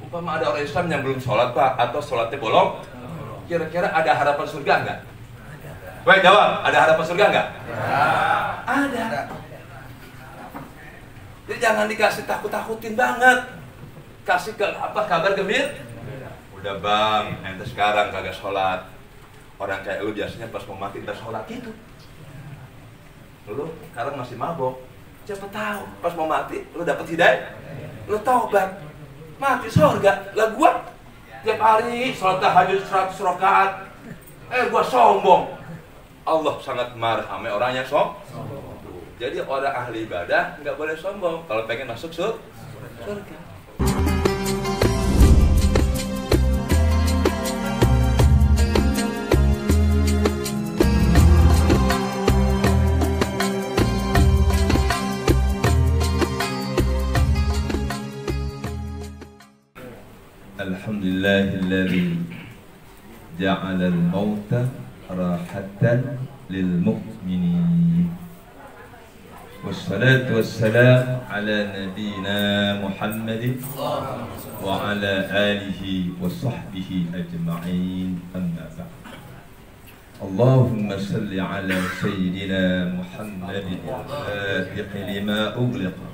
Umpama ada orang Islam yang belum sholat Pak, atau sholatnya bolong, kira-kira ada harapan surga nggak? Baik, jawab, ada harapan surga nggak? Ada. Jadi jangan dikasih takut-takutin banget. Kasih kabar gembira. Udah bang, ente sekarang kagak sholat. Orang kayak lu biasanya pas mau mati ntar sholat gitu. Lu sekarang masih mabok. Siapa tahu pas mau mati lu dapet hidayah. Lu taubat. Mati surga. Lah gua tiap hari sholat tahajud 100 rakaat. Gua sombong. Allah sangat marah sama orang yang sombong. Jadi orang ahli ibadah nggak boleh sombong kalau pengen masuk surga. Alhamdulillahilladzi ja'ala al-mauta rahatan lil mu'minin. Wassalatu wassalamu ala nabiyyina Muhammadin wa ala alihi wa sahbihi ajma'in. Amma ba'd. Allahumma salli ala sayyidina Muhammadin al-fatihi lima ughliqa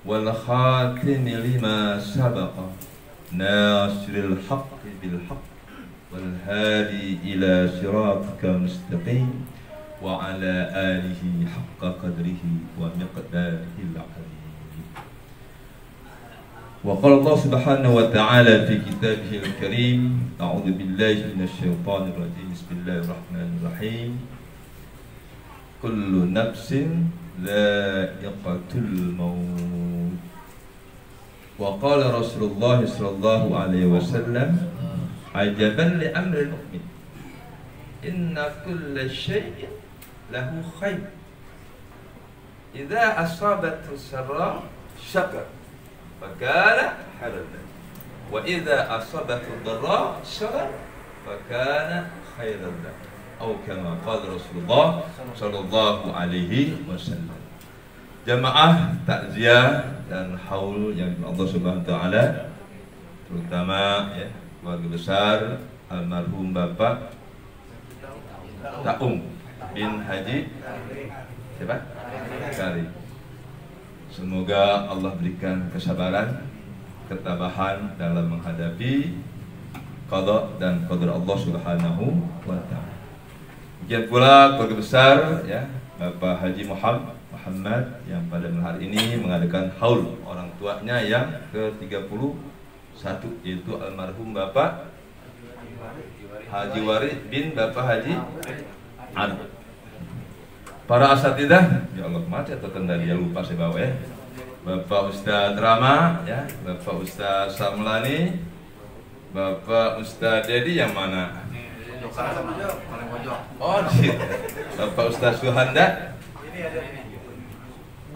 wal khatimi lima sabaqa nasiril haqqi bil haqq wal hadi ila siratika mustaqim wa ala alihi haqqa qadrihi wa miqdarihil azim. Wa qala Allah subhanahu wa ta'ala fi kitabihil karim, a'udzu billahi minasy syaithanir rajim, bismillahirrahmanirrahim. Kullu nafsin dha'iqatul maut. Wa qala Rasulullah sallallahu alaihi wasallam, ajaban li amril mu'min, inna kulla syai'in lahu khair, idza asabathu sarra syakar fakana khairan, wa idza asabathu dharra sabar fakana khairan, atau kama qala Rasulullah sallallahu alaihi wasallam. Jamaah takziah dan haul yang Allah Subhanahu wa taala, terutama ya keluarga besar almarhum Bapak Taum bin Haji siapa? Kari. Semoga Allah berikan kesabaran, ketabahan dalam menghadapi qada dan qadar Allah Subhanahu wa taala. Demikian pula keluarga besar ya Bapak Haji Muhammad yang pada hari ini mengadakan haul orang tuanya yang ke-31, yaitu almarhum Bapak Haji Warid bin Bapak Haji Arif. Para asatidah, ya Allah mati atau kendali lupa saya bawa ya. Bapak Ustadz Rama ya, Bapak Ustadz Samlani, Bapak Ustadz Dedi yang mana? Oh, Bapak Ustadz Suhanda.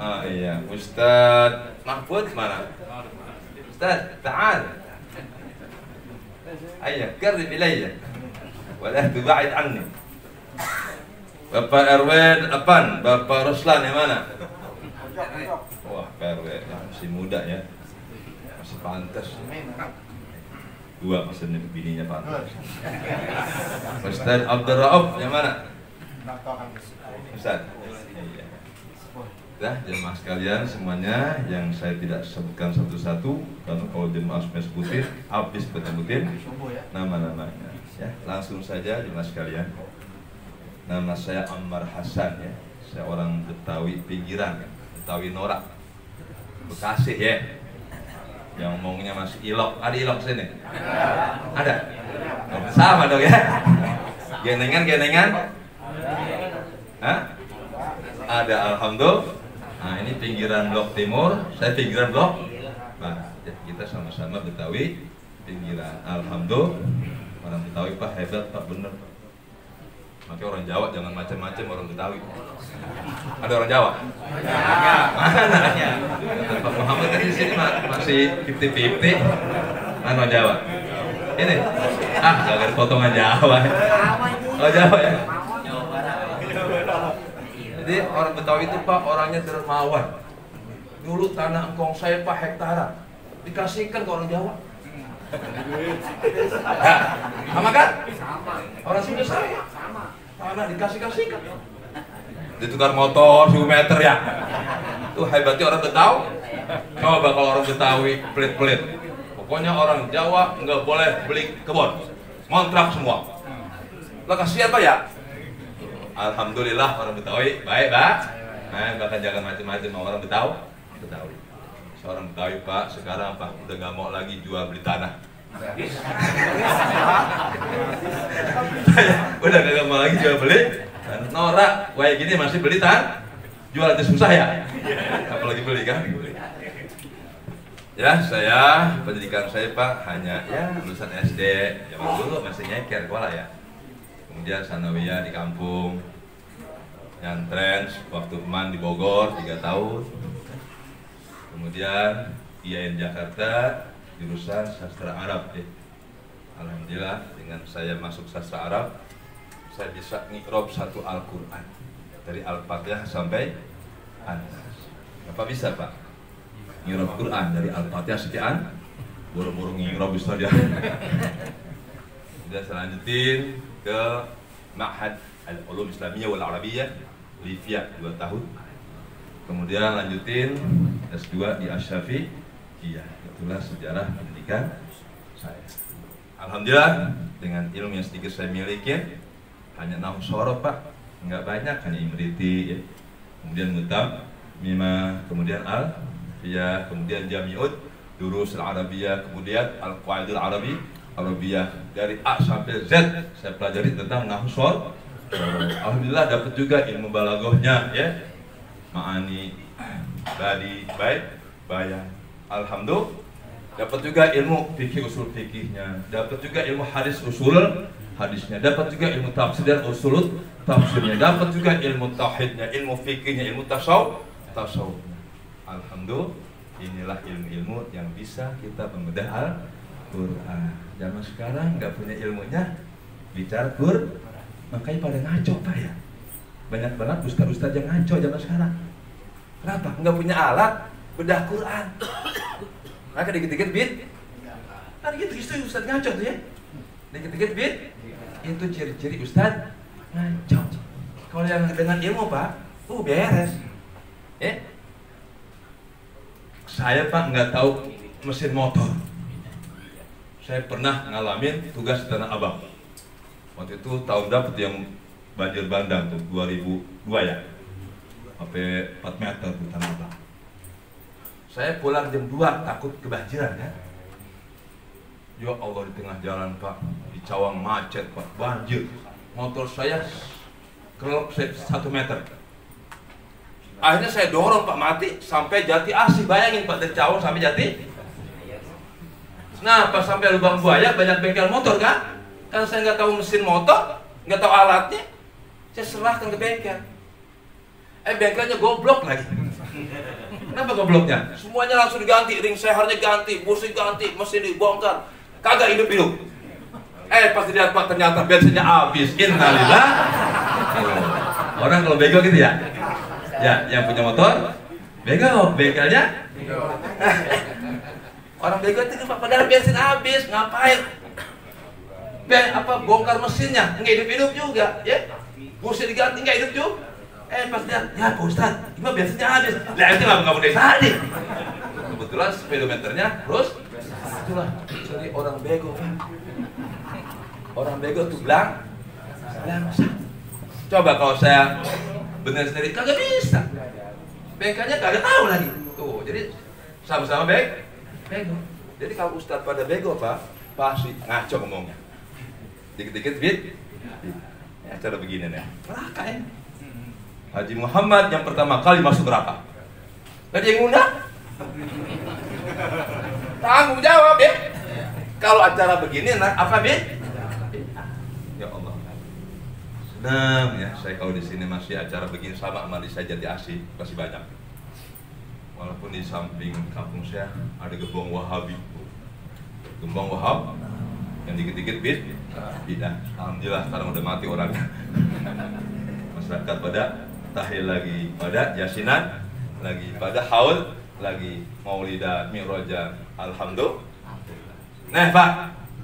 Ah iya, Ustadz Mahfud mana? Ustadz, ta'al. Ayah, qarrib ilayya. Walah tuba'id anni. Bapak Erwin Apan, Bapak Ruslan yang mana? Wah, Pak Erwin masih muda ya. Masih pantas. Dua maksudnya bininya pantas. Ustadz Abdul Rauf yang mana? Ustadz. Iya. Nah, jemaah sekalian semuanya yang saya tidak sebutkan satu-satu karena kalau jemaah sebutin habis betul-betul nama-namanya ya. Langsung saja jemaah sekalian. Nama saya Ammar Hasan ya. Saya orang Betawi pinggiran, Betawi Norak, Bekasi ya. Yang ngomongnya masih ilok. Ada ilok sini? Ada? Oh, sama dong ya. Genengan? Hah? Ada, alhamdulillah. Nah ini pinggiran Blok Timur, saya pinggiran Blok. Nah kita sama-sama Betawi pinggiran. Alhamdulillah, orang Betawi Pak hebat Pak, bener Pak. Makanya orang Jawa jangan macam-macam orang Betawi. Ada orang Jawa? Mana? Pak Muhammad kan di sini masih 50-50. Mana orang Jawa? Ini? Gak ada potongan Jawa. Oh Jawa ya? Jadi orang Betawi itu Pak orangnya dermawan. Dulu tanah engkong saya Pak hektaran dikasihkan ke orang Jawa. Ya, sama kan? Orang sini sama. Mana dikasih-kasih kan? Ditukar motor 10 meter ya. Itu hebatnya orang Betawi. Coba kalau orang Betawi pelit-pelit. Pokoknya orang Jawa nggak boleh beli kebun, ngontrak semua. Lo kasihan Pak ya? Alhamdulillah orang Betawi baik Pak. Nah, bahkan jangan macam-macam sama orang Betawi. Seorang Betawi Pak sekarang Pak udah nggak mau lagi jual beli tanah. Udah nggak mau lagi jual beli. Norak, kayak gini masih beli jual itu susah ya. Apalagi beli kan? Ya, saya pendidikan saya Pak hanya ya lulusan SD, zaman dulu masih nyeker sekolah ya. Kemudian sanawiyah di kampung, nyantren waktu teman di Bogor 3 tahun. Kemudian IAIN Jakarta jurusan sastra Arab ya. Alhamdulillah dengan saya masuk sastra Arab, saya bisa ngikrab 1 Al-Quran dari Al-Fatihah sampai An-Nas. Apa bisa Pak? Ngikrab Quran dari Al-Fatihah sekian, buru-buru ngikrab bisa dia. Sudah selanjutin ke Ma'had Al-Ulum Islamiyah wal Arabiyah Livia 2 tahun. Kemudian lanjutin S2 di Asy-Syafi'iyah. Itulah sejarah pendidikan saya. Alhamdulillah dengan ilmu yang sedikit saya miliki, hanya nahwu shorof Pak, nggak banyak, hanya imriti ya. Kemudian mutam, mima, kemudian al-fiyah, kemudian jami'ud, durus al-arabiyah, kemudian al-qaidul arabiyah dari A sampai Z saya pelajari tentang nahwu shorof. Alhamdulillah dapat juga ilmu balaghahnya ya, ma'ani, badi, baik, bayan. Alhamdulillah dapat juga ilmu fikih usul fikihnya, dapat juga ilmu hadis usul hadisnya, dapat juga ilmu tafsir dan usul tafsirnya, dapat juga ilmu tauhidnya, ilmu fikihnya, ilmu tasawufnya. Alhamdulillah inilah ilmu-ilmu yang bisa kita membedah Al-Quran. Zaman sekarang nggak punya ilmunya bicara Quran, makanya pada ngaco Pak ya. Banyak banget ustaz-ustaz yang ngaco zaman sekarang. Kenapa? Nggak punya alat bedah Quran. Maka dikit-dikit bid, kan gitu ustaz ngaco tuh ya. Dikit-dikit bid, itu ciri-ciri ustaz ngaco. Kalau yang dengan ilmu Pak, beres. Saya Pak nggak tahu mesin motor. Saya pernah ngalamin tugas di Tanah Abang. Waktu itu tahun berapa tuh yang banjir bandang tuh 2002 ya, sampai 4 meter tuh Tanah Abang. Saya pulang jam 2 takut kebanjiran kan. Ya Allah di tengah jalan Pak, di Cawang macet Pak, banjir. Motor saya kelop 1 meter. Akhirnya saya dorong Pak mati sampai Jati Asih. Bayangin Pak dari Cawang sampai Jati. Nah pas sampai Lubang Buaya banyak bengkel motor kan. Kan saya nggak tahu mesin motor, nggak tahu alatnya. Saya serahkan ke bengkel. Bengkelnya goblok lagi. Kenapa gobloknya? Semuanya langsung diganti, ring sehernya ganti, busi ganti, mesin dibongkar. Kagak hidup-hidup. Pas dilihat Pak ternyata bensinnya habis. Innalillah. Orang kalau bego gitu ya? Ya, yang punya motor bego, bengkelnya. Orang bego itu Pak, padahal bensin habis, ngapain? Bongkar mesinnya, nggak hidup-hidup juga, ya? Busi diganti, nggak hidup juga. Pas lihat, ya Pak Ustaz, gimana bensinnya habis? Lah itu nggak boleh tadi. Kebetulan speedometernya terus, itulah ciri orang bego Pak. Orang bego tuh blang. Coba kalau saya bener sendiri, kagak bisa. Bengkelnya kagak tahu lagi. Tuh, jadi sama-sama bego. Jadi kalau Ustaz pada bego Pak, pasti ngaco ngomongnya. Dikit-dikit bit. Ya cara begini nih. Neraka ya. Haji Muhammad yang pertama kali masuk neraka. Gak ada yang ngundang. Tanggung jawab ya. Kalau acara begini, apa bit? Ya Allah. Senang ya, saya kalau di sini masih acara begini sama di saya Jati Asih masih banyak. Walaupun di samping kampung saya ada gembong Wahabi. Gembong Wahab yang dikit-dikit bidah. Alhamdulillah sekarang udah mati orangnya. Masyarakat pada tahil lagi, pada yasinan lagi, pada haul lagi, maulidan, mi'rajan. Alhamdulillah. Nah Pak,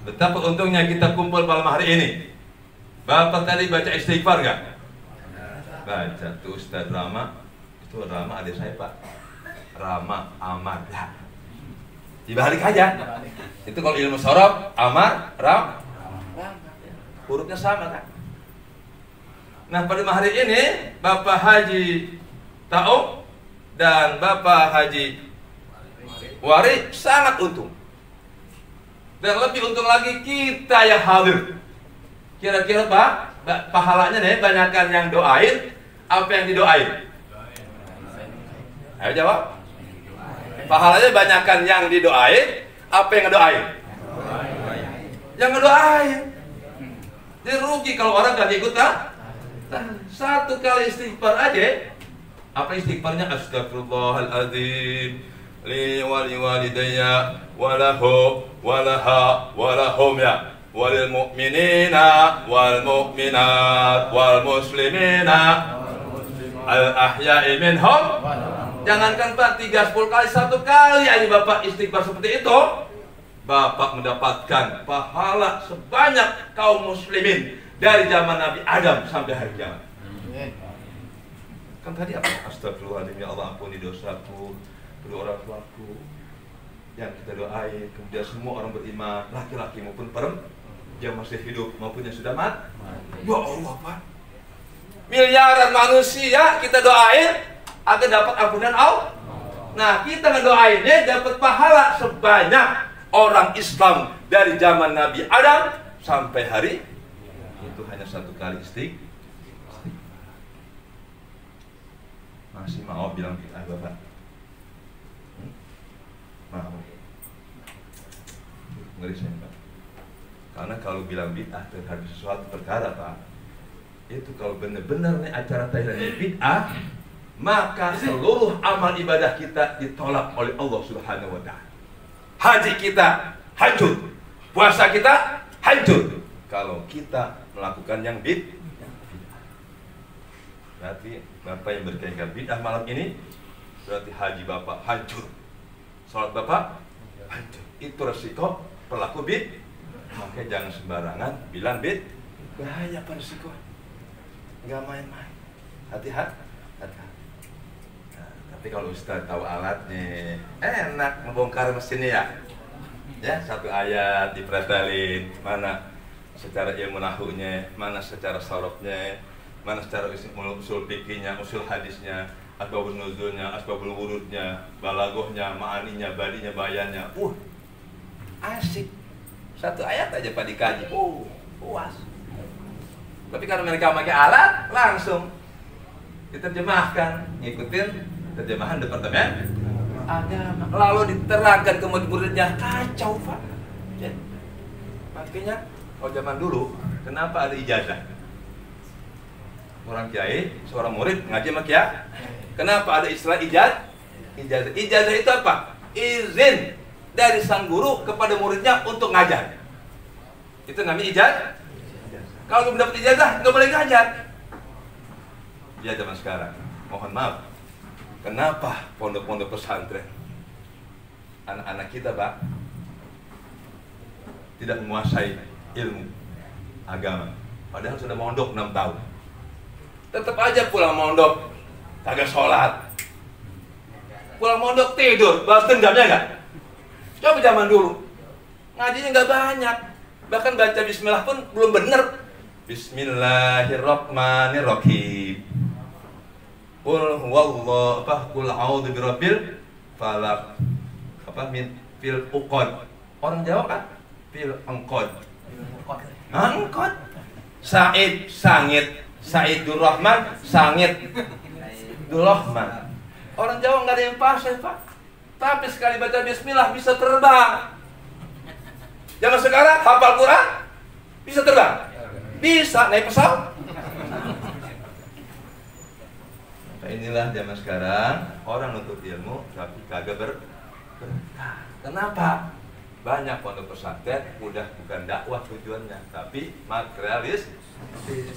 betapa untungnya kita kumpul malam hari ini. Bapak tadi baca istighfar nggak? Baca tuh Ustaz Rama. Itu Rama adik saya Pak. Rama Amar. Ya. Dibalik aja. Itu kalau ilmu sorof, Amar, Ram. Hurufnya sama kan? Nah pada hari ini Bapak Haji Taub dan Bapak Haji Wari sangat untung. Dan lebih untung lagi kita yang hadir. Kira-kira Pak, pahalanya nih banyakan yang doain, apa yang didoain? Ayo jawab. Pahalanya banyakan yang didoain, apa yang ngedoain? Yang ngedoain. Jadi rugi kalau orang gak ikut satu kali istighfar aja. Apa istighfarnya? Astagfirullahaladzim li walidayya walahu walaha walahum ya walil mu'minina wal mu'minat wal muslimina al ahya'i minhum. Jangankan Pak 30 kali, satu kali aja Bapak istighfar seperti itu, Bapak mendapatkan pahala sebanyak kaum muslimin dari zaman Nabi Adam sampai hari kiamat. Kan tadi apa? Astagfirullahaladzim, ya Allah ampuni dosaku, kedua orang tuaku yang kita doain, kemudian semua orang beriman, laki-laki maupun perempuan yang masih hidup maupun yang sudah mati. Ya Allah Pak, miliaran manusia kita doain agar dapat ampunan Allah. Nah kita ngedoainnya dapat pahala sebanyak orang Islam dari zaman Nabi Adam sampai hari itu hanya satu kali istighfar. Masih mau bilang bid'ah Bapak? Mau? Ngeri saya Pak. Karena kalau bilang bid'ah terhadap sesuatu perkara Pak, itu kalau benar-benar nih acara tahlilannya bid'ah, maka seluruh amal ibadah kita ditolak oleh Allah Subhanahu wa Ta'ala. Haji kita hancur, puasa kita hancur kalau kita melakukan yang bid'ah. Berarti Bapak yang berkeinginan bid'ah malam ini, berarti haji Bapak hancur, salat Bapak hancur. Itu resiko pelaku bid'ah. Makanya jangan sembarangan bilang bid'ah. Bahaya Pak resiko. Nggak main-main. Hati-hati. Nah, tapi kalau Ustaz tahu alatnya, enak membongkar mesinnya ya. Ya, satu ayat dipretelin, mana secara ilmu nahunya, mana secara sorofnya, mana secara usul fikihnya, usul hadisnya, asbabun nuzulnya, asbabul wurudnya, balagohnya, ma'aninya, badinya, bayannya. Asik. Satu ayat aja Pak dikaji. Puas. Tapi kalau mereka pakai alat, langsung diterjemahkan, ngikutin terjemahan departemen agama. Lalu diterangkan ke murid-muridnya, kacau Pak. Makanya kalau zaman dulu, kenapa ada ijazah? Orang kiai, seorang murid ngaji sama kiai. Kenapa ada istilah ijazah? Ijazah itu apa? Izin dari sang guru kepada muridnya untuk ngajar. Itu namanya ijazah. Kalau belum dapat ijazah, nggak boleh ngajar. Ya zaman sekarang, mohon maaf. Kenapa pondok-pondok pesantren anak-anak kita Pak tidak menguasai ilmu agama? Padahal sudah mondok 6 tahun. Tetap aja pulang mondok kagak sholat, pulang mondok tidur, balas dendamnya enggak? Coba zaman dulu ngajinya nggak banyak, bahkan baca bismillah pun belum bener. Bismillahirrahmanirrahim. Qul huwallahu qul a'udzu birabbil falaq. Min fil uqad. Orang Jawa kan fil angqad. Angqad. Said sangit. Saidur Rahman sangit. Durrahman. Orang Jawa nggak ada yang fasih Pak. Tapi sekali baca bismillah bisa terbang. Zaman sekarang hafal Quran bisa terbang. Bisa naik pesawat. Inilah zaman sekarang, orang nuntut ilmu tapi kagak berkah. Kenapa? Banyak pondok pesantren udah bukan dakwah tujuannya, tapi materialis.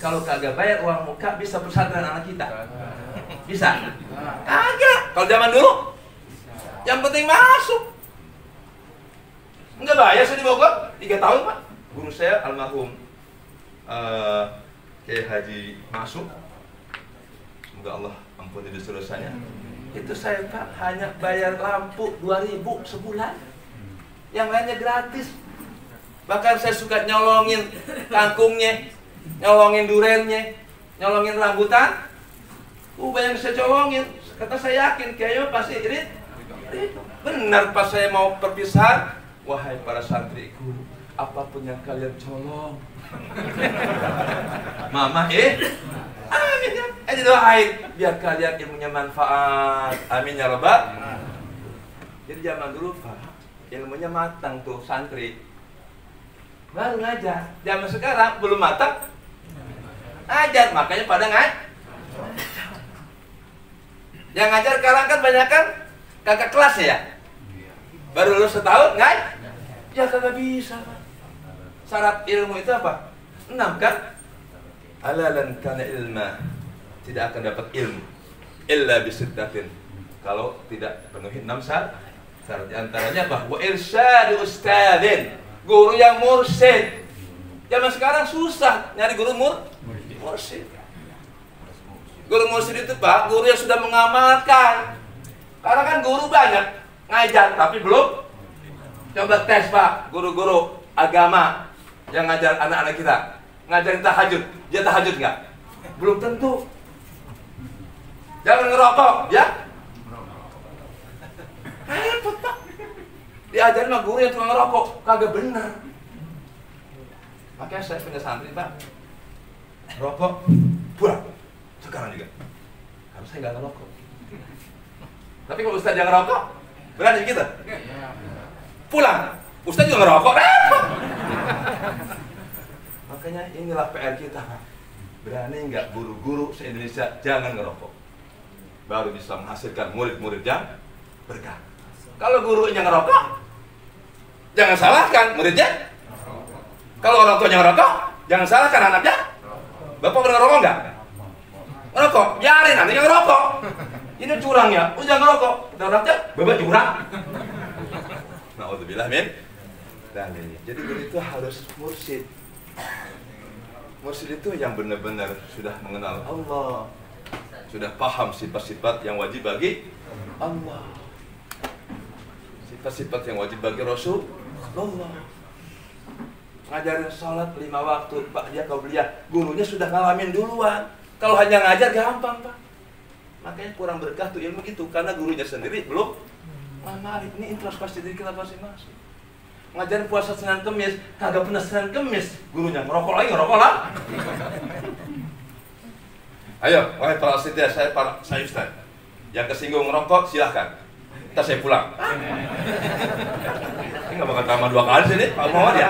Kalau kagak bayar uang muka bisa pesantren anak kita? Bisa? Kagak. Kalau zaman dulu, yang penting masuk. Enggak bayar saya di Bogor 3 tahun Pak. Guru saya almarhum Kiai Haji Masuk, semoga Allah ampuni dosa-dosanya. Itu saya Pak hanya bayar lampu 2.000 sebulan, yang lainnya gratis. Bahkan saya suka nyolongin kangkungnya, nyolongin durennya, nyolongin rambutan. Banyak saya colongin. Kata saya yakin Kiai pasti irit. Benar pas saya mau perpisahan, wahai para santriku, apapun yang kalian colong, Mama amin ya. Doain biar kalian ilmunya manfaat. Amin ya rabbal. Jadi zaman dulu Pak, ilmunya matang tuh santri. Baru ngajar. Zaman sekarang belum matang, ajar, makanya pada yang ngajar sekarang kan banyak kan kakak kelas ya. Baru lulus setahun ya kagak bisa Pak. Syarat ilmu itu apa? 6 kan? Alalan kana ilma, tidak akan dapat ilmu illa bisittatin, kalau tidak penuhi 6 syarat. Syarat antaranya bahwa irsyadu ustadzin, guru yang mursyid. Zaman sekarang susah nyari guru mursyid. Guru mursyid itu Pak, guru yang sudah mengamalkan. Karena kan guru banyak ngajar tapi belum. Coba tes Pak, guru-guru agama yang ngajar anak-anak kita, ngajarin tahajud, dia tahajud nggak? Belum tentu. Jangan ngerokok, ya? Repot Pak. Diajarin sama guru yang tukang ngerokok, kagak benar. Makanya saya punya santri Pak, rokok, pulang. Sekarang juga. Harus saya nggak ngerokok. Tapi kalau Ustaz yang ngerokok, berani kita? Pulang, Ustaz juga ngerokok, repot. Makanya inilah PR kita Pak. Berani nggak guru-guru se-Indonesia jangan ngerokok, baru bisa menghasilkan murid-murid yang berkah. Kalau gurunya ngerokok, jangan salahkan muridnya. Kalau orang tuanya ngerokok, jangan salahkan anaknya. Bapak pernah ngerokok nggak? Ngerokok, biarin nantinya ngerokok. Ini curang ya, jangan ngerokok. Anaknya, bapak curang. Na'udzubillah min. Jadi guru itu harus mursyid. Mursyid itu yang benar-benar sudah mengenal Allah, sudah paham sifat-sifat yang wajib bagi Allah, sifat-sifat yang wajib bagi Rasulullah. Ngajarin sholat 5 waktu, Pak, dia kaubliyah, gurunya sudah ngalamin duluan. Kalau hanya ngajar gampang Pak. Makanya kurang berkah tuh ilmu gitu, karena gurunya sendiri belum ngamalin. Ini introspeksi diri kita masing-masing. Ngajarin puasa Senin Kemis, kagak pernah Senin Kemis, gurunya ngerokok lagi, ngerokok lah. Ayo, wahai para asitiah, saya Ustaz. Yang kesinggung ngerokok, silahkan. Ntar saya pulang. Ini nggak bakal tambah 2 kali sini, Pak Muhammad ya.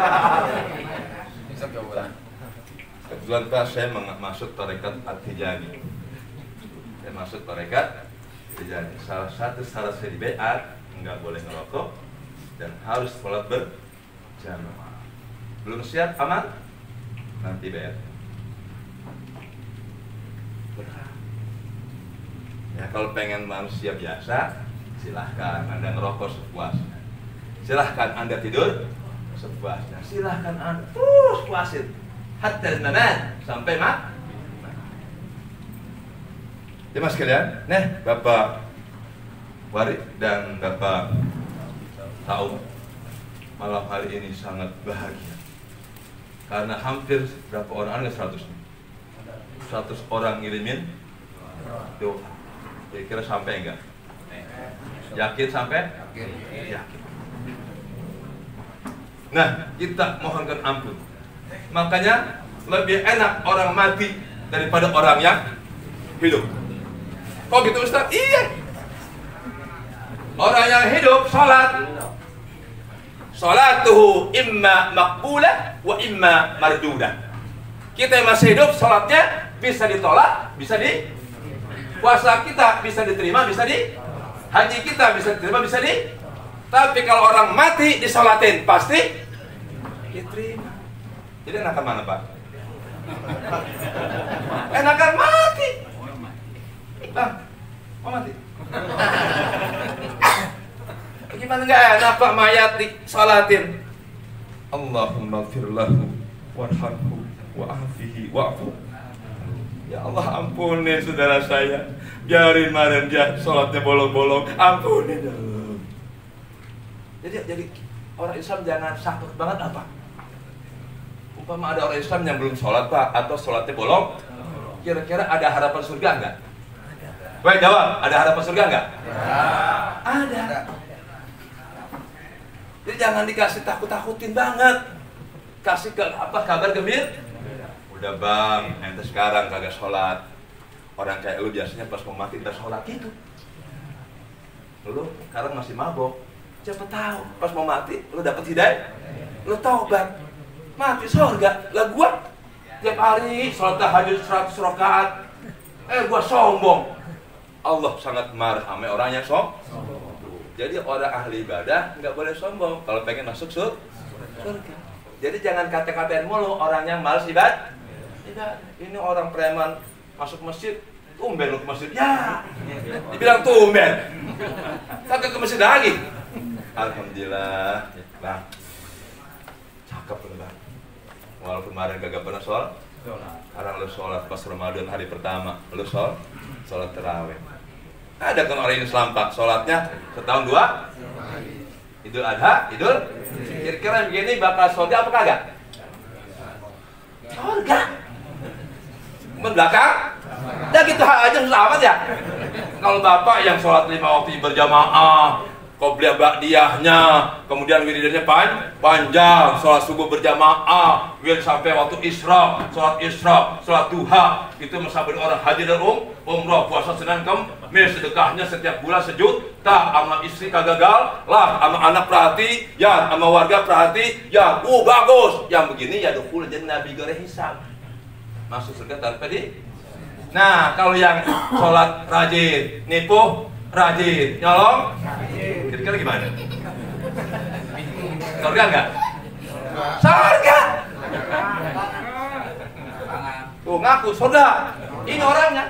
Kebetulan Pak, saya masuk tarekat At-Tijani. Saya masuk tarekat Tijani. Salah satu syarat saya di baiat, nggak boleh ngerokok dan harus sholat berjamaah. Belum siap, aman? Nanti baiat. Ya, kalau pengen manusia biasa, silahkan Anda ngerokok sepuasnya. Silahkan Anda tidur sepuasnya. Silahkan Anda terus puasin hatta al-mamat, sampai mak. Ya mas sekalian, Bapak Warid dan Bapak Taub, malam hari ini sangat bahagia karena hampir berapa orang, ada 100 orang ngirimin doa. Kira-kira sampai enggak? Yakin sampai? Yakin. Nah, kita mohonkan ampun. Makanya lebih enak orang mati daripada orang yang hidup. Kok gitu Ustaz? Iya. Orang yang hidup sholat, sholatuhu imma maqbulah wa imma mardudah. Kita yang masih hidup, sholatnya bisa ditolak, bisa di. Puasa kita bisa diterima, bisa di. Haji kita bisa diterima, bisa di. Tapi kalau orang mati disolatin, pasti diterima. Jadi enakan mana Pak? Enakan mati. Mau mati? Gimana nggak enak Pak mayat disolatin? Allahumma firlahu warhamhu wa'afihi wa'fu. Ya Allah ampunin saudara saya. Biarin kemarin dia sholatnya bolong-bolong. Ampunin Allah. Jadi orang Islam jangan sakit banget apa? Umpama ada orang Islam yang belum sholat Pak, atau sholatnya bolong, kira-kira ada harapan surga enggak? Baik jawab, ada harapan surga enggak? Ada. Jadi jangan dikasih takut-takutin banget. Kasih kabar gembira. Udah bang, ente sekarang kagak sholat. Orang kayak lu biasanya pas mau mati udah sholat gitu. Lu sekarang masih mabok. Siapa tahu pas mau mati lu dapet hidayah. Lu taubat, mati surga. Lah gua tiap hari sholat tahajud 100 rakaat. Gua sombong. Allah sangat marah sama orang yang sombong. Jadi orang ahli ibadah nggak boleh sombong kalau pengen masuk surga. Jadi jangan kata-katain mulu orang yang malas ibadah. Ini orang preman masuk masjid, tumben lu ke masjid. Ya, dibilang tumben. Kagak ke masjid lagi. Alhamdulillah, bang. Cakep lu bang. Walaupun kemarin kagak pernah sholat, sekarang lu sholat pas Ramadan hari pertama, lu sholat tarawih. Ada kan orang Islam Pak, sholatnya setahun 2 Idul Adha, kira-kira begini bakal surga apa kagak? Surga belakang? Ya gitu aja susah amat ya. Kalau bapak yang sholat 5 waktu berjamaah, qobliyah ba'diyahnya, kemudian wiridannya panjang, sholat subuh berjamaah, wirid sampai waktu isra, sholat duha, itu masabir orang haji dan umrah, puasa Senin Kamis, sedekahnya setiap bulan sejuta, sama istri kagak gagal lah, sama anak perhati, ya, sama warga perhati, ya, bagus. Yang begini ya dukhul jannah bighairi hisab. Masuk surga tanpa Nah, kalau yang sholat rajin, nipu rajin, nyolong, kira-kira gimana? Surga enggak? Surga. Ngaku surga. Ini orangnya.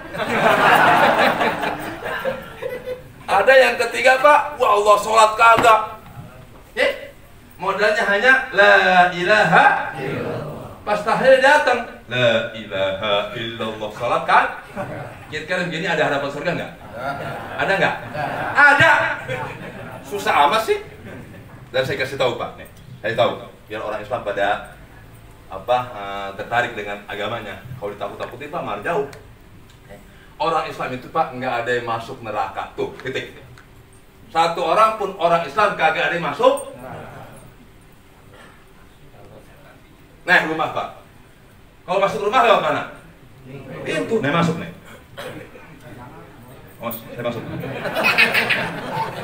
Ada yang ketiga Pak, wah Allah sholat kagak. Modalnya hanya la ilaha illallah. Pas tahil datang, la ilaha illallah, sholat kan? Kira-kira begini ada harapan surga enggak? Ada enggak? Ada. Susah amat sih. Dan saya kasih tahu Pak, nih. Saya tahu biar orang Islam pada tertarik dengan agamanya. Kalau ditakut-takutin Pak, malah jauh. Orang Islam itu Pak nggak ada yang masuk neraka. Tuh, titik. Satu orang pun orang Islam kagak ada yang masuk. Nah, rumah Pak. Kalau masuk rumah lewat mana? Pintu. Nih masuk nih. Oh, saya masuk.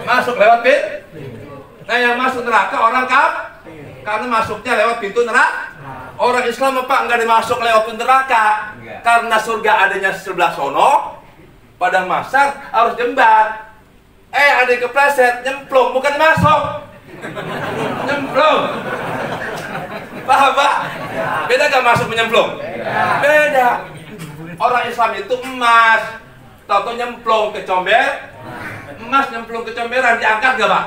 Masuk lewat pintu. Nah, yang masuk neraka orang karena masuknya lewat pintu neraka. Orang Islam Pak nggak dimasuk lewat pintu neraka. Karena surga adanya sebelah sono, padang masar harus jembat. Ada yang kepleset, nyemplung, bukan masuk. Nyemplung. Paham Pak? Beda gak masuk menyemplung? Beda. Orang Islam itu emas, tahu nyemplung ke comber. Emas nyemplung ke comberan, diangkat gak Pak?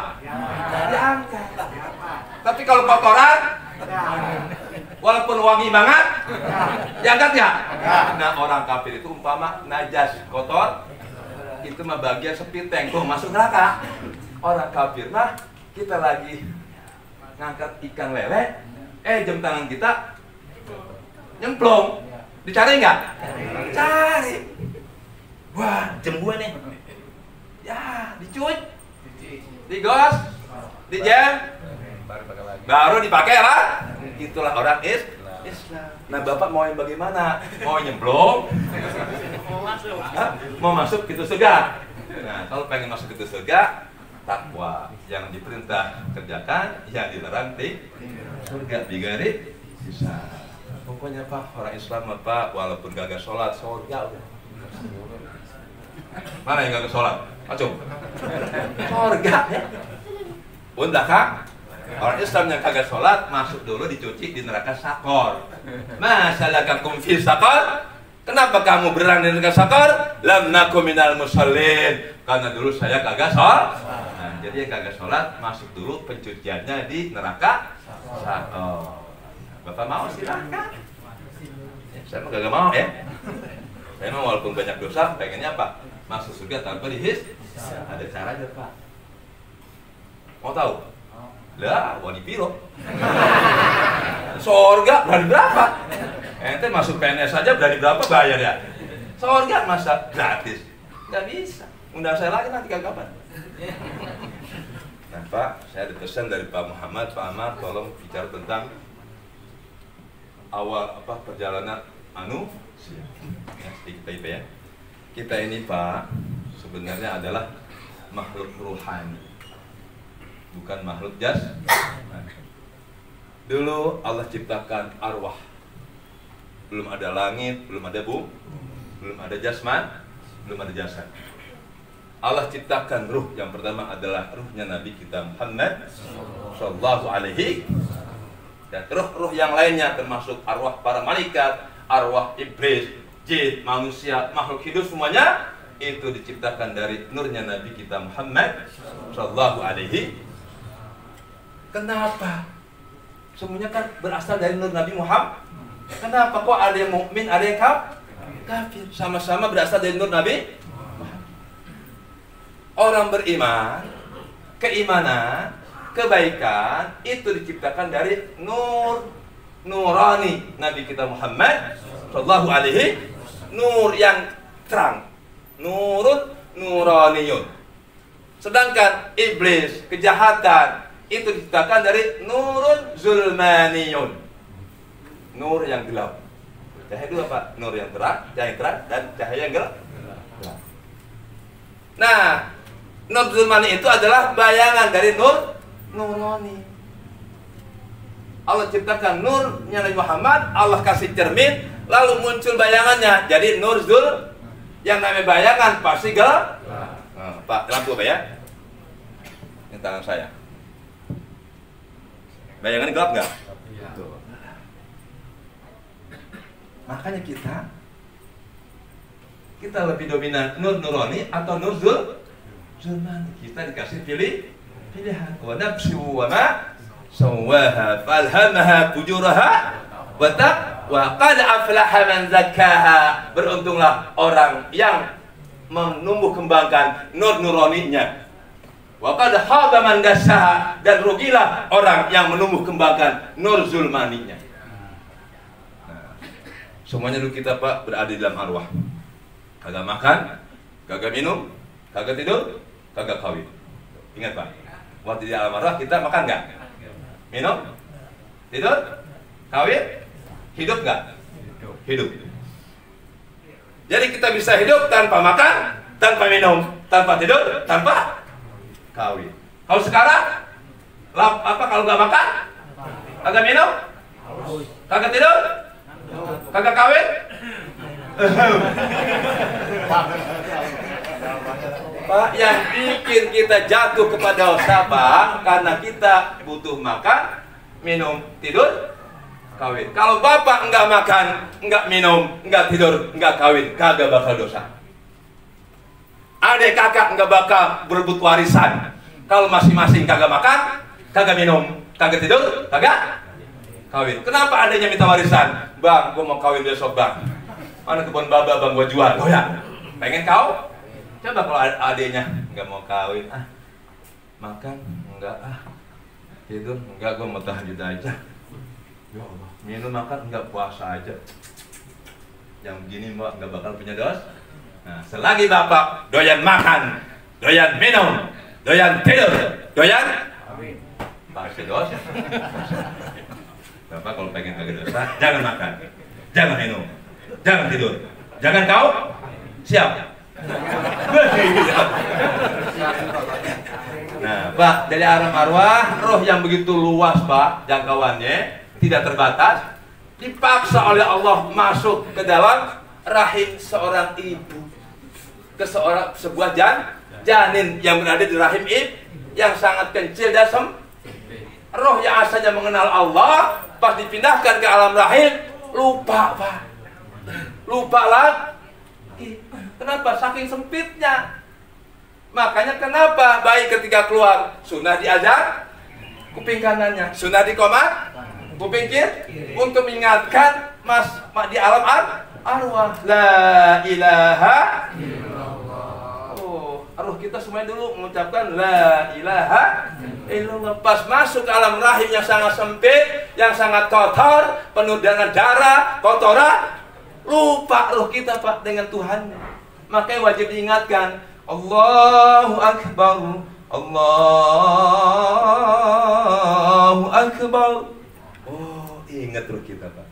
Diangkat. Tapi kalau kotoran, walaupun wangi banget, diangkat nggak? Nah, orang kafir itu umpama najas kotor, itu mah bagian sepiteng, tuh masuk neraka. Orang kafir mah kita lagi ngangkat ikan lele, jam tangan kita nyemplung, dicari nggak? Cari. Wah, jam gue nih. Ya, dicuci, digos, dijam, baru dipakai lah. Itulah orang Islam. Nah, Bapak mau yang bagaimana? Mau nyemplung? Mau masuk pintu surga? Nah, kalau pengen masuk pintu surga, takwa. Yang diperintah kerjakan, yang dilarang surga bighairi hisab. Pokoknya Pak, orang Islam Pak, walaupun gagal sholat, surga udah. Mana yang gagal sholat? Acung. Surga ya. Udah Kak. Orang Islam yang kagak sholat masuk dulu dicuci di neraka sakor. Masalakakum fi sakor? Kenapa kamu berani di neraka sakor? Lam nakum minal musallin. Karena dulu saya kagak sholat. Nah, jadi yang kagak sholat masuk dulu pencuciannya di neraka satu. Bapak mau silahkan. Ya, saya mah kagak mau ya. Saya mah walaupun banyak dosa, pengennya apa? Masuk surga tanpa dihisab. Ada caranya Pak. Mau tahu? Lah, wani piro. Surga berani berapa? Ente masuk PNS saja berani berapa bayar ya? Surga masa gratis? Nggak bisa. Undang saya lagi nanti kapan? Nah Pak, saya ada pesan dari Pak Muhammad, Pak Amar, tolong bicara tentang awal perjalanan ya, kita itu ya. Kita ini Pak sebenarnya adalah makhluk ruhani, bukan makhluk jasmani. Dulu Allah ciptakan arwah, belum ada langit, belum ada bumi, belum ada jasman, belum ada jasad. Allah ciptakan ruh, yang pertama adalah ruhnya Nabi kita Muhammad Sallallahu Alaihi, dan ruh-ruh yang lainnya termasuk arwah para malaikat, arwah iblis, jin, manusia, makhluk hidup semuanya itu diciptakan dari nurnya Nabi kita Muhammad Sallallahu Alaihi. Kenapa? Semuanya kan berasal dari nur Nabi Muhammad. Kenapa kok ada yang mukmin, ada yang kafir? Sama-sama berasal dari nur Nabi. Orang beriman, keimanan, kebaikan itu diciptakan dari nurani Nabi kita Muhammad Sallallahu Alaihi, nur yang terang, nuraniyun. Sedangkan iblis, kejahatan itu diciptakan dari nurun zulmaniyun, nur yang gelap. Cahaya dua Pak, nur yang terang, dan cahaya yang gelap. Nah, nur zulmani itu adalah bayangan dari nurani. Allah ciptakan nurnya Nabi Muhammad, Allah kasih cermin, lalu muncul bayangannya. Jadi nur zul, yang namanya bayangan pasti gelap. Nah, Pak, lampu Pak ya? Ini tangan saya. Bayangan gelap nggak? Betul. Makanya kita lebih dominan nur nurani atau nur zulmani. Kita dikasih pilihan. Wa nafsi wa ma sawwaha falhamaha fujuraha wa taqwa qad aflaha man zakkaha. Beruntunglah orang yang menumbuh kembangkan nur nuraninya. Wa qad khaba man dassaha, dan rugilah orang yang menumbuh kembangkan nur zulmaninya. Nah, semuanya dulu kita Pak berada di dalam arwah. Kagak makan, kagak minum, kagak tidur, kagak kawin. Ingat Pak, waktu di alam arwah kita makan nggak? Minum? Tidur? Kawin? Hidup nggak? Hidup. Jadi kita bisa hidup tanpa makan, tanpa minum, tanpa tidur, tanpa kawin. Kalau sekarang, kalau nggak makan, kagak minum, kagak tidur, kagak kawin, Pak, yang bikin kita jatuh kepada dosa Pak, karena kita butuh makan, minum, tidur, kawin. Kalau Bapak enggak makan, enggak minum, enggak tidur, enggak kawin, kagak bakal dosa. Adik kakak enggak bakal berebut warisan kalau masing-masing kagak makan, kagak minum, kagak tidur, kagak kawin. Kenapa adiknya minta warisan? Bang, gua mau kawin besok Bang. Mana kebun baba Bang, gua jual. Oh ya, pengen kau? Coba kalau adiknya nggak mau kawin, makan enggak, tidur enggak, gue mau tahajud aja. Ya Allah, minum makan enggak, puasa aja. Yang begini Mbak nggak bakal punya dosa. Nah, selagi Bapak doyan makan, doyan minum, doyan tidur, doyan pasti dosa. Bapak kalau pengen kagak dosa, jangan makan, jangan minum, jangan tidur, jangan kau siap. Nah Pak, dari alam arwah, roh yang begitu luas Pak, jangkauannya tidak terbatas, dipaksa oleh Allah masuk ke dalam rahim seorang ibu, ke sebuah janin yang berada di rahim ibu yang sangat kecil dan roh yang asalnya mengenal Allah, pas dipindahkan ke alam rahim, lupa Pak, lupa lagi. Kenapa? Saking sempitnya. Makanya kenapa bayi ketika keluar sunnah diajar kuping kanannya, sunnah dikomat kuping kiri, untuk mengingatkan di alam arwah la ilaha illallah. Arwah kita semuanya dulu mengucapkan la ilaha illallah. Pas masuk ke alam rahim yang sangat sempit, yang sangat kotor, penuh dengan darah, kotoran, lupa roh kita Pak dengan Tuhan. Makanya wajib diingatkan, Allahu Akbar, Allahu Akbar. Ingat roh kita Pak.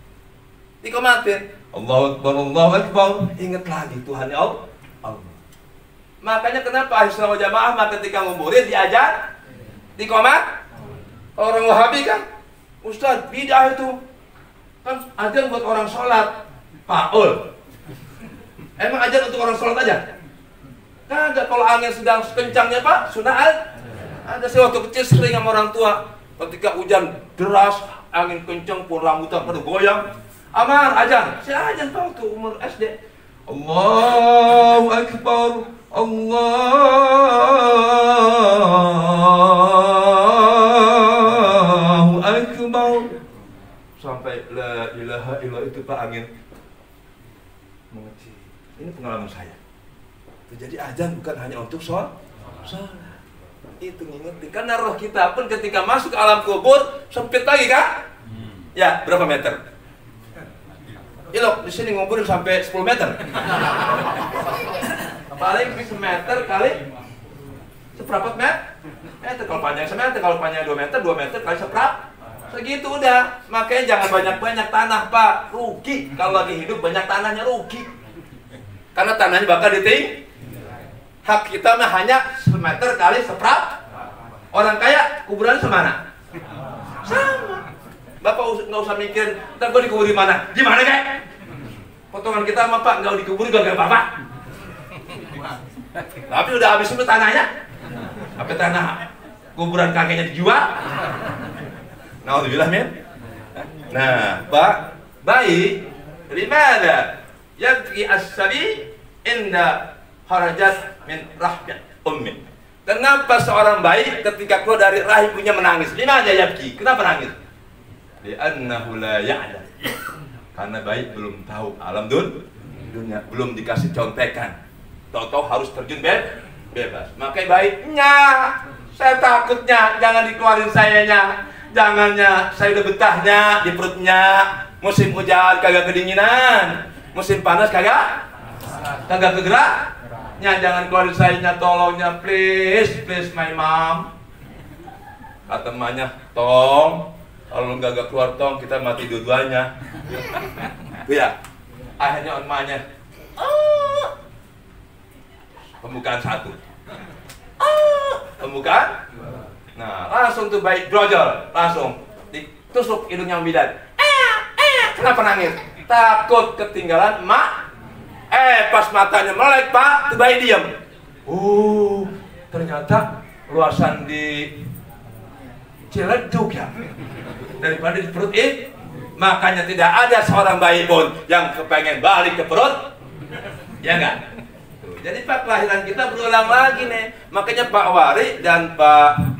Dikomatin, Allahu Akbar, Allahu Akbar. Ingat lagi Tuhan Allah. Makanya kenapa Ahli Sunnah wal Jamaah ketika nguburin diajar dikomat. Orang Wahabi kan, Ustaz, bidah itu kan ajar buat orang sholat. Paul, emang ajar untuk orang sholat aja? Kagak, kalau angin sedang kencangnya Pak, sunnah ada. Saya waktu kecil sering sama orang tua, ketika hujan deras, angin kencang pun rambutan pada goyang. Amar, ajar. Saya ajar Pak waktu umur SD. Allahu Akbar, Allahu Akbar. Sampai la ilaha illallah itu Pak angin mengecil. Ini pengalaman saya. Jadi azan bukan hanya untuk sholat. Itu ngingetin, karena roh kita pun ketika masuk ke alam kubur sempit lagi kan? Ya, berapa meter? Ilok, di sini nguburin sampai 10 meter. Paling semeter kali seperempat meter. Kalau panjang semeter, kalau panjang 2 meter kali seperempat. Segitu udah. Makanya jangan banyak-banyak tanah Pak, rugi. Kalau lagi hidup banyak tanahnya rugi. Karena tanahnya bakal diting. Hak kita mah hanya semeter kali seperempat. Orang kaya kuburan semana? Sama. Bapak nggak usah mikir, ntar gue dikubur di mana? Di mana kayak? Potongan kita sama Pak nggak dikubur gak Bapak. Tapi udah habis itu tanahnya. Apa tanah kuburan kakeknya dijual? Nauzubillah min. Nah, Pak, bayi limada yabki as-sabi inda harajat min rahmat ummi. Kenapa seorang bayi ketika keluar dari rahim ibunya menangis? Limada yabki? Kenapa nangis? Li'annahu la ya'lam. Karena bayi belum tahu alam dunia, belum dikasih contekan. Tahu-tahu harus terjun bebas. Makanya bayinya, saya takutnya, jangan dikeluarin sayanya. Jangannya, saya udah betahnya di perutnya. Musim hujan kagak kedinginan, musim panas kagak kegerak. Jangan keluarin sayanya, tolongnya, please my mom. Kata emaknya, tong, kalau nggak keluar tong, kita mati dua-duanya. Ya, akhirnya emaknya, pembukaan 1, pembukaan. Nah, langsung tuh bayi brojol, langsung ditusuk hidungnya bidan. Kenapa nangis? Takut ketinggalan emak. Pas matanya melek Pak, tuh bayi diam. Ternyata luasan di Ciledug ya, daripada di perut ini. Makanya tidak ada seorang bayi pun yang kepengen balik ke perut, ya enggak? Jadi Pak, kelahiran kita berulang lagi nih. Makanya Pak Wari dan Pak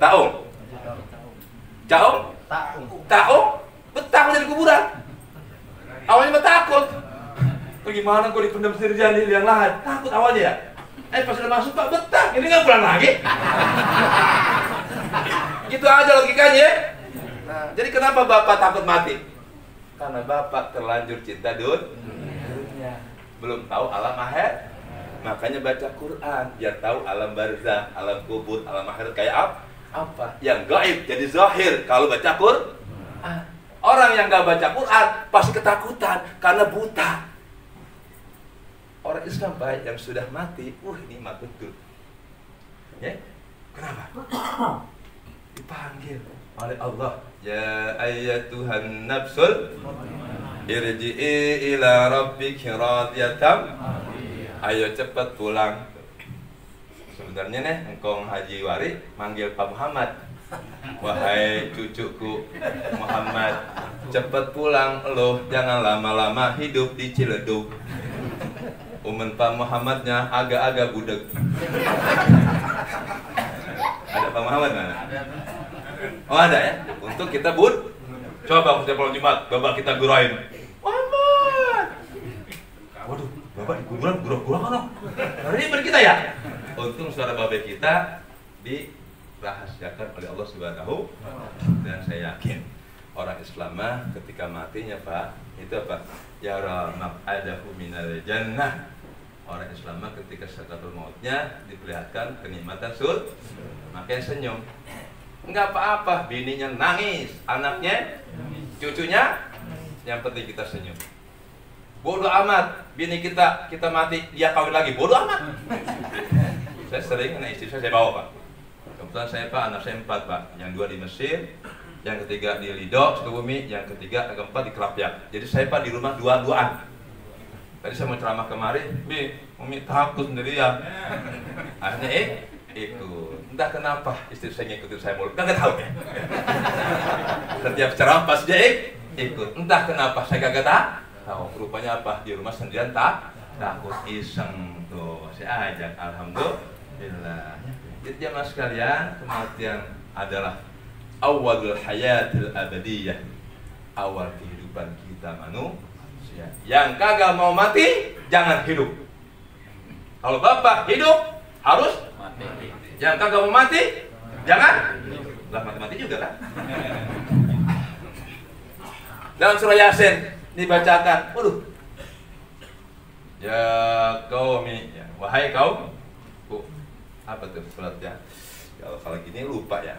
Taung betah jadi kuburan. Awalnya mah takut. Bagaimana gue dipendam sendiri jadi yang lain? Takut awalnya ya. Pas udah masuk Pak betah, ini nggak pulang lagi. Gitu aja logikanya. Nah, jadi kenapa Bapak takut mati? Karena Bapak terlanjur cinta dunia, belum tahu alam akhir. Makanya baca Quran, biar tahu alam barzah, alam kubur, alam akhirat kayak apa. Yang gaib jadi zahir kalau baca Quran. Orang yang nggak baca Quran pasti ketakutan karena buta. Orang Islam baik yang sudah mati, nikmat betul. Ya, kenapa? Dipanggil oleh Allah, ya ayyatuhan nafsul irji'i ila rabbiki radiyatan. Ayo cepat pulang. Sebenarnya nih, engkong Haji Wari manggil Pak Muhammad. Wahai cucuku Muhammad, cepat pulang loh, jangan lama-lama hidup di Ciledug. Umen Pak Muhammadnya agak-agak budeg. Ada Pak Muhammad mana? Oh ada ya? Untuk kita coba setiap malam Jumat, Bapak kita gurain Muhammad. Waduh, Bapak di kuburan gurau-gurau kan? Hari ini kita ya? Untung suara Bapak kita dirahasiakan oleh Allah Subhanahu. Dan saya yakin orang Islam ketika matinya Pak, itu apa? Yara maq'adahu minal jannah. Orang Islam ketika sakaratul mautnya diperlihatkan kenikmatan surga, makanya senyum. Enggak apa-apa, bininya nangis, anaknya, cucunya, yang penting kita senyum. Bodoh amat, bini kita mati, dia kawin lagi, bodoh amat. Saya sering, istri saya bawa Pak. Kebetulan saya Pak, anak saya 4 Pak, yang 2 di Mesir, yang ketiga di Lido, Sukabumi, yang ketiga, yang keempat di Kelapyak. Jadi saya Pak di rumah dua-duaan. Tadi saya mau ceramah kemarin, Umi takut sendirian. Akhirnya ikut. Entah kenapa istri saya ngikutin saya mulu, kagak tahu ya. Setiap ceramah pas dia ikut. Entah kenapa saya kagak tahu. Rupanya apa? Di rumah sendirian takut iseng tuh. Saya ajak, alhamdulillah. Jadi jamaah sekalian, kematian adalah awalul hayatil abadiyah, awal kehidupan kita manusia. Yang kagak mau mati, jangan hidup. Kalau Bapak hidup, harus mati. Yang kagak mau mati, jangan. Lah mati-mati juga kan? Dalam surah Yasin dibacakan, waduh. Ya qaumi, ya, wahai kaum. Apa tuh suratnya? Kalau gini lupa ya.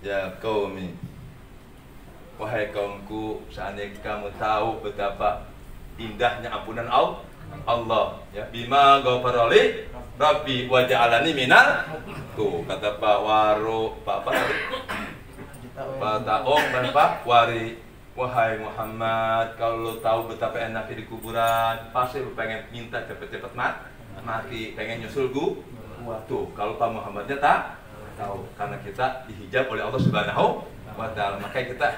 Ya qaumi, wahai kaumku, seandainya kamu tahu betapa indahnya ampunan Allah, ya, bima ghafarali Rabbi wa ja'alani minal, tuh kata Pak Waro, Pak Taong dan Pak Wari, wahai Muhammad, kalau lo tahu betapa enaknya di kuburan, pasti lo pengen minta cepet-cepet mati, pengen nyusul gua. Tuh kalau Pak Muhammadnya tahu, karena kita dihijab oleh Allah Subhanahu wa Ta'ala, makanya kita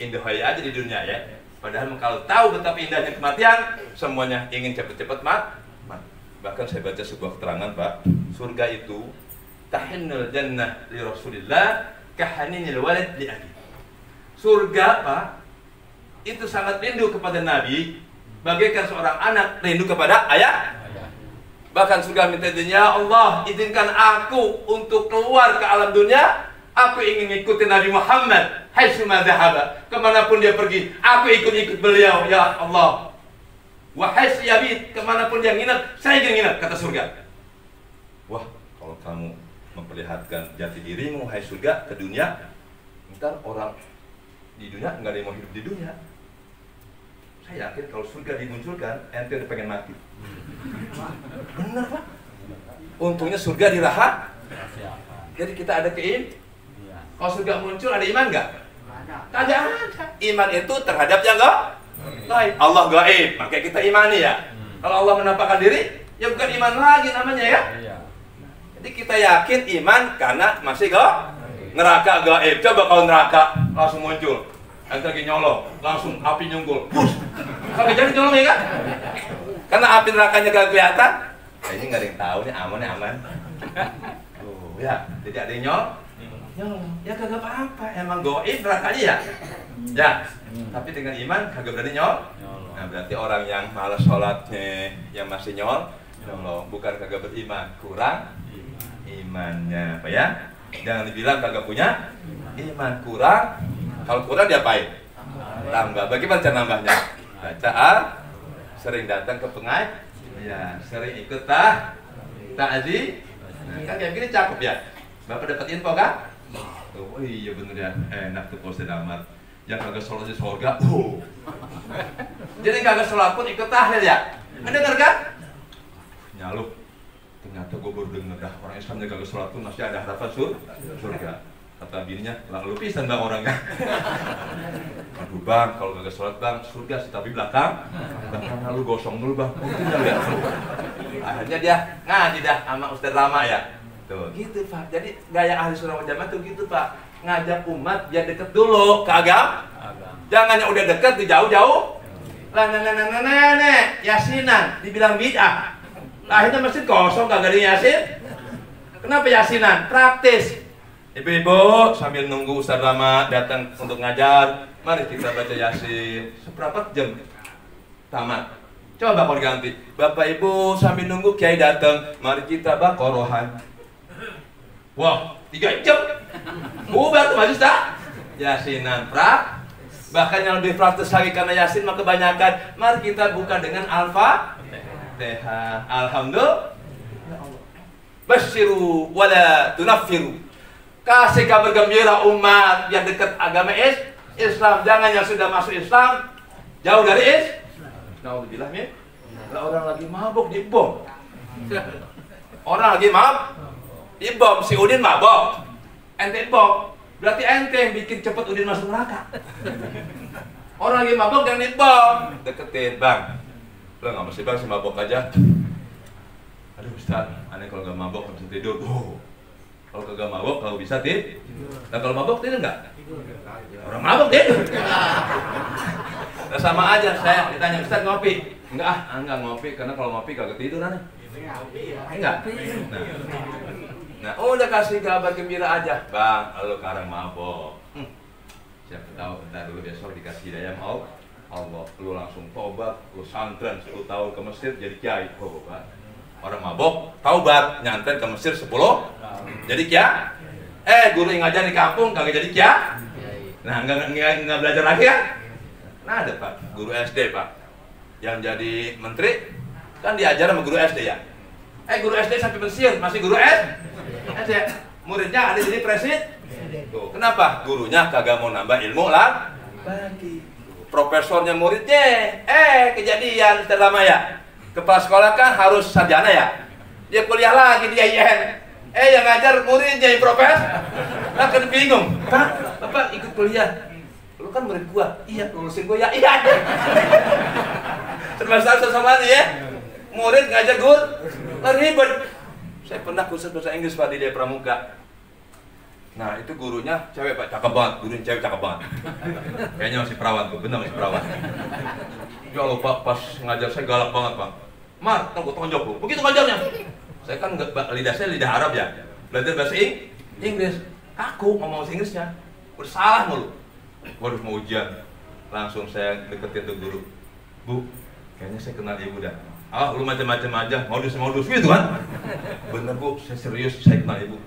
indohaya aja di dunia ya. Padahal kalau tahu betapa indahnya kematian, semuanya ingin cepat-cepat mati. Bahkan saya baca sebuah keterangan Pak, surga itu tahinnul jannah li Rasulillah kahaninil walid li abi. Surga Pak itu sangat rindu kepada Nabi, bagaikan seorang anak rindu kepada ayah. Bahkan surga minta izin, ya Allah, izinkan aku untuk keluar ke alam dunia. Aku ingin ikuti Nabi Muhammad, haitsuma dzahaba, kemanapun dia pergi, aku ikut beliau, ya Allah. Wa haitsu yabit, kemanapun dia nginap, saya ingin nginap, kata surga. Wah, kalau kamu memperlihatkan jati dirimu, hai surga, ke dunia, ntar orang di dunia nggak ada yang mau hidup di dunia. Saya yakin kalau surga dimunculkan, ente udah pengen mati. Benar Pak. Untungnya surga dirahat. Jadi kita ada kalau surga muncul ada iman nggak? Kagak ada. Iman itu terhadap yang gaib. Allah gaib, makanya kita imani ya. Kalau Allah menampakkan diri, ya bukan iman lagi namanya ya. Jadi kita yakin iman karena masih neraka gaib. Coba kalau neraka langsung muncul, nanti lagi nyolong, langsung api nyunggul, bus. Kagak jadi nyolong ya kan? Karena api nerakanya gak kelihatan. Ini nggak ada yang tahu nih, aman. Oh ya, jadi ada yang ya kagak apa-apa, emang goib nerakanya ya. Ya, tapi dengan iman kagak berani Nah berarti orang yang malas sholatnya, yang masih bukan kagak beriman, kurang imannya, apa ya? Jangan dibilang kagak punya iman, kurang. Kalau kurang diapain? Tambah. Bagaimana cara nambahnya? Baca sering datang ke ya, sering ikut ta'zi. Nah, kan kayak gini cakep ya. Bapak dapat info kan? Oh iya bener ya, enak tuh Ustaz Ahmad. Yang kagak sholat di surga, jadi kagak sholat pun ikut tahlil ya. Dengar kan? Nyaluk. Ternyata gue baru denger dah, orang Islamnya kagak sholat pun masih ada harapan surga. Kata bininya, lah lu pisan bang orangnya. Aduh bang, kalau kagak sholat bang, surga sih tapi belakang lu gosong dulu bang. Akhirnya dia ngaji dah sama Ustaz Lama ya. Tuh, gitu Pak. Jadi gaya ahli sunnah wal jamaah tuh gitu Pak. Ngajak umat biar deket dulu ke agama. Jangan yang udah deket tuh jauh-jauh. Lah nenek yasinan dibilang bid'ah. Akhirnya masjid kosong kagak ada yasin. Kenapa yasinan? Praktis. Ibu-ibu sambil nunggu Ustaz Lama datang untuk ngajar, mari kita baca yasin seperempat jam tamat. Coba kalau ganti, Bapak Ibu sambil nunggu Kiai datang, mari kita Baqarahan. Wah, 3 jam. Bubar tuh majlis tak? Yasinan bahkan yang lebih praktis lagi karena yasin mah kebanyakan. Mari kita buka dengan Al-Fatihah. Alhamdulillah. Basyiru wala tunaffiru. Kasih kabar gembira umat yang dekat agama Islam. Jangan yang sudah masuk Islam jauh dari Islam. Naudzubillah min. Lah orang lagi mabuk dibom. Orang lagi dibom, si Udin mabok. Ente bom. Berarti ente yang bikin cepet Udin masuk neraka. Orang lagi mabok jangan dibom. Deketin, Bang. Lo nggak mesti Bang, si mabok aja. Aduh Ustaz, aneh kalau nggak mabok nggak bisa tidur. Kalau kagak mabok, kalau bisa tidur. Nah kalau mabok tidur nggak? Orang mabok tidur. Nah, sama aja saya ditanya Ustaz ngopi. Enggak ngopi karena kalau ngopi kagak tidur aneh. Enggak. Nah, udah kasih kabar gembira aja, Bang. Lo sekarang mabok. Siapa tahu entar dulu besok dikasih hidayah mau Allah. Lu langsung tobat, lu santren 10 tahun ke Mesir jadi kiai. Tobat. Orang mabok, taubat, nyantren ke Mesir 10 jadi kiai. Guru yang ngajar di kampung kagak jadi kiai. Nah, enggak belajar lagi kan? Nah, ada Pak, guru SD Pak, yang jadi menteri kan diajar sama guru SD ya. Guru SD sampai Mesir masih guru SD. Muridnya ada jadi presiden. Tuh, kenapa? Gurunya kagak mau nambah ilmu lagi. Profesornya muridnya, kejadian terlama ya. Kepala sekolah kan harus sarjana ya. Dia kuliah lagi di IAIN. Yang ngajar muridnya yang profesor. Nah kan bingung. Pak, Bapak ikut kuliah. Lu kan murid gua. Iya, lulusin gua ya. Iya. Serba sama ya. Murid ngajar guru, ribet. Saya pernah kursus bahasa Inggris Pak di Daya Pramuka. Nah itu gurunya cewek Pak, cakep banget. Gurunya cewek cakep banget. Kayaknya masih perawan tuh, benar masih perawan. Ya Allah Pak, pas ngajar saya galak banget Pak. Mar, tunggu tonjok lu. Begitu ngajarnya. Saya kan lidah saya lidah Arab ya. Belajar bahasa Inggris. Kaku ngomong bahasa Inggrisnya. Udah salah mulu. Waduh mau ujian. Langsung saya deketin tuh guru. Bu, kayaknya saya kenal ibu dah. Lu macam-macam aja, modus gitu kan? Bener Bu, saya serius, saya kenal ibu.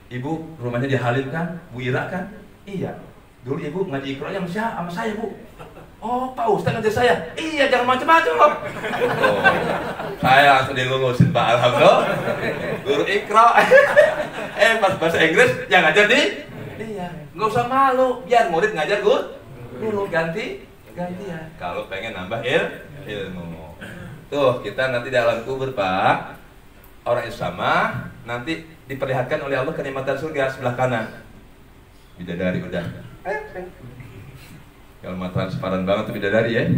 Ibu rumahnya di Halim kan? Bu Ira kan? Iya. Dulu ibu ngaji Iqra sama saya Bu. Oh Pak Ustaz ngajar saya. Iya, jangan macam-macam loh. Saya langsung dilulusin Pak, alhamdulillah. Guru Iqra. Pas bahasa Inggris yang ngajar di? Iya. Nggak usah malu, biar murid ngajar guru gantian. Kalau pengen nambah ilmu. Tuh, kita nanti di alam kubur Pak, orang Islam nanti diperlihatkan oleh Allah kenikmatan surga sebelah kanan. Bidadari udah. Kalau mah transparan banget tuh bidadari ya.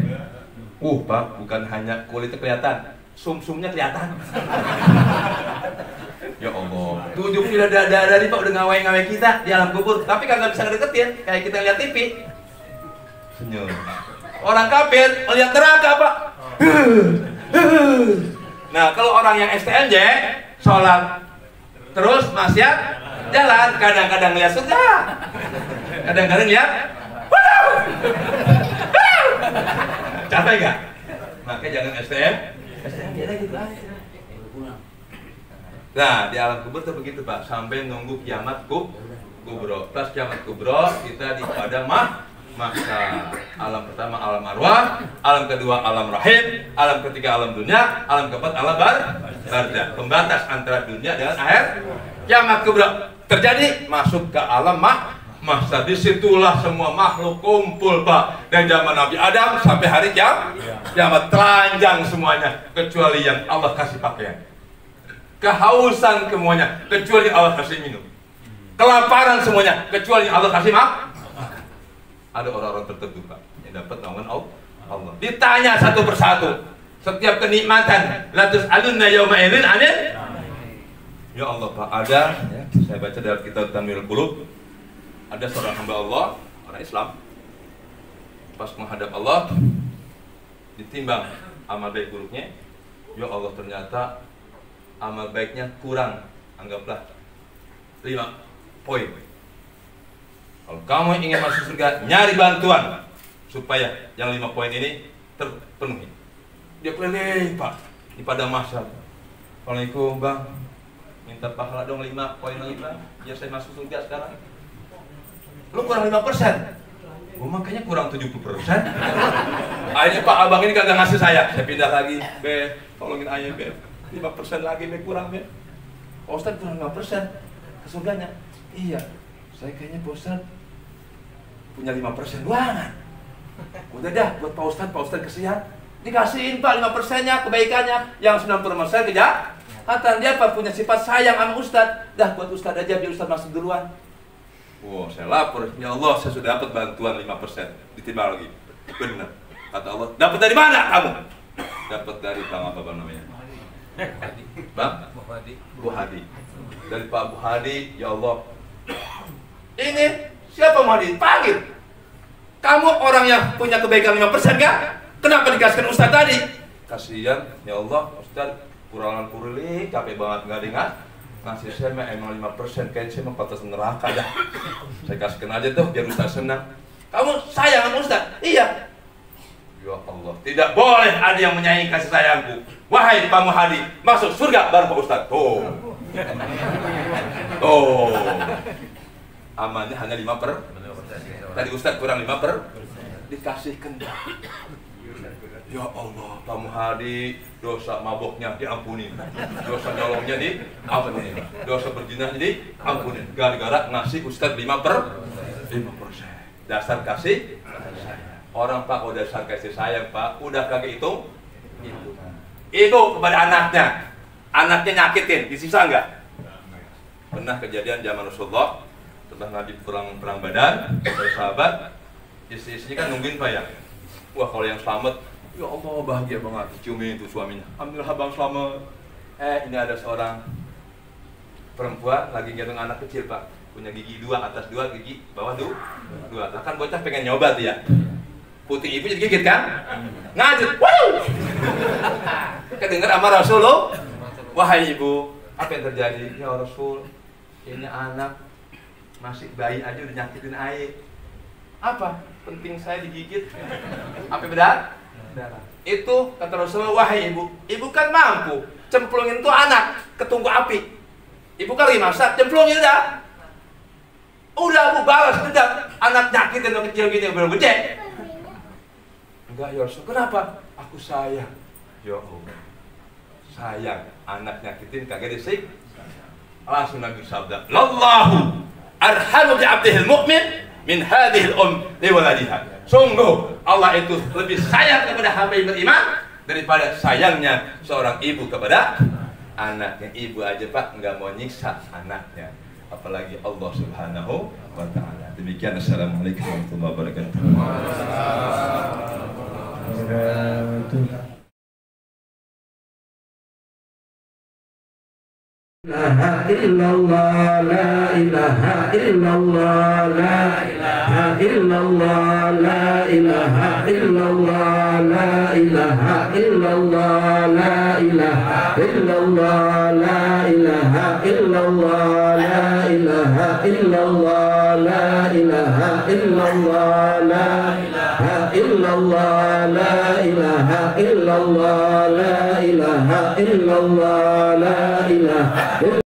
Pak, bukan hanya kulitnya kelihatan, sumsumnya kelihatan. Ya Allah, 7 bidadari Pak udah ngawai-ngawai kita di alam kubur, tapi kagak bisa ngedeketin kayak kita lihat TV. Senyum. Orang kafir melihat neraka Pak. Nah kalau orang yang STMJ sholat terus maksiat jalan, kadang-kadang lihat surga, kadang-kadang lihat capek gak? Makanya jangan STMJ gitu aja. Nah di alam kubur tuh begitu Pak, sampai nunggu kiamat kubro. Pas kiamat kubro kita di padang maka alam pertama alam arwah, alam kedua alam rahim, alam ketiga alam dunia, alam keempat alam barzah. Pembatas antara dunia dengan akhir. Kiamat kubra terjadi, masuk ke alam mahsyar. Disitulah semua makhluk kumpul Pak. Dan zaman Nabi Adam sampai hari kiamat telanjang semuanya, kecuali yang Allah kasih pakaian. Kehausan semuanya, kecuali Allah kasih minum. Kelaparan semuanya, kecuali Allah kasih makan. Ada orang-orang tertentu Pak yang dapat naungan Allah. Ditanya satu persatu setiap kenikmatan. La tus'alunna yauma idzin 'anil. Ya Allah Pak, ada ya, saya baca dalam kitab Tamyiul Qulub, ada seorang hamba Allah, orang Islam, pas menghadap Allah ditimbang amal baik buruknya, ya Allah ternyata amal baiknya kurang, anggaplah 5 poin. Kalau kamu ingin masuk surga, nyari bantuan supaya yang 5 poin ini terpenuhi. Dia keliling, Pak, di pada masa. Assalamualaikum Bang, minta pahala dong 5 poin lagi Bang, biar saya masuk surga sekarang. Lu kurang 5%. Oh, makanya kurang 70%. Akhirnya Pak Abang ini kagak ngasih saya pindah lagi. Be, tolongin aja Be, 5% lagi Be, kurang Be. Pak Ustadz kurang 5% ke surganya. Iya, saya kayaknya Pak Ustadz punya 5% doangan. Udah dah, buat Pak Ustadz kesian. Dikasihin Pak 5%-nya kebaikannya, yang 90% kejahatan. Dia Pak punya sifat sayang sama Ustadz. Dah buat Ustadz aja, biar Ustadz masuk duluan. Wow, saya lapor, ya Allah, saya sudah dapat bantuan 5%, ditimbang lagi. Benar, kata Allah, dapat dari mana kamu? Dapat dari Bang apa Bang namanya? Bang? Bu Hadi. Dari Pak Bu Hadi, ya Allah. Ini siapa Bu Hadi? Panggil. Kamu orang yang punya kebaikan 5% kan? Kenapa dikasihkan Ustadz tadi? Kasihan, ya Allah, Ustadz kurangan kurli, capek banget nggak dengar. Ngasih saya emang 5%, kayaknya saya mau patas neraka dah. Saya kasihkan aja tuh biar Ustaz senang. Kamu sayang sama Ustaz? Iya. Ya Allah, tidak boleh ada yang menyayangi kasih sayangku. Wahai Pak Muhadi, masuk surga baru Pak Ustaz. Tuh. Tuh. Amannya hanya 5%. Tadi Ustaz kurang 5%. Dikasihkan. Ya Allah, Pak Muhadi, dosa maboknya diampuni, dosa nyolongnya diampuni, dosa berzinahnya diampuni. Gara-gara ngasih Ustadz 5%. Dasar kasih sayang. Orang Pak udah dasar kasih sayang Pak, udah kagak hitung. Ibu kepada anaknya nyakitin, disisa enggak? Pernah kejadian zaman Rasulullah, setelah Nabi perang badan, dari sahabat, istri-istrinya kan nungguin Pak ya. Wah kalau yang selamat, ya Allah bahagia banget, ciumin itu suaminya. Alhamdulillah Bang selamat. Ini ada seorang perempuan lagi gendong anak kecil Pak, punya gigi 2, atas 2, gigi bawah 2. Nah kan bocah pengen nyoba tuh ya. Putih ibu jadi gigit kan? Ngajut, wow! Kedengar sama Rasulullah. Wahai ibu, apa yang terjadi? Ya Rasul, ini anak masih bayi aja udah nyakitin air. Apa? Penting saya digigit. Apa beda? Darah. Itu kata Rasulullah, wahai ibu kan mampu cemplungin tuh anak ke tungku api. Ibu kan lagi masak, cemplungin dah. Udah aku balas dendam, anak nyakitin yang kecil gini belum gede. Enggak ya Rasul, kenapa? Aku sayang. Ya Allah, sayang anak nyakitin kagak disik. Langsung Nabi sabda, Lallahu arhamu bi abdihil mu'min min hadhil li waladiha. Sungguh Allah itu lebih sayang kepada hamba yang beriman daripada sayangnya seorang ibu kepada anaknya. Ibu aja Pak nggak mau nyiksa anaknya, apalagi Allah Subhanahu wa Ta'ala. Demikian, assalamualaikum warahmatullahi wabarakatuh. La ilaha illallah, la ilaha illallah, la ilaha illallah, la ilaha illallah, la ilaha illallah, la ilaha illallah, la ilaha illallah, la ilaha illallah, la ilaha illallah, la ilaha illallah, la ilaha illallah, la ilaha illallah.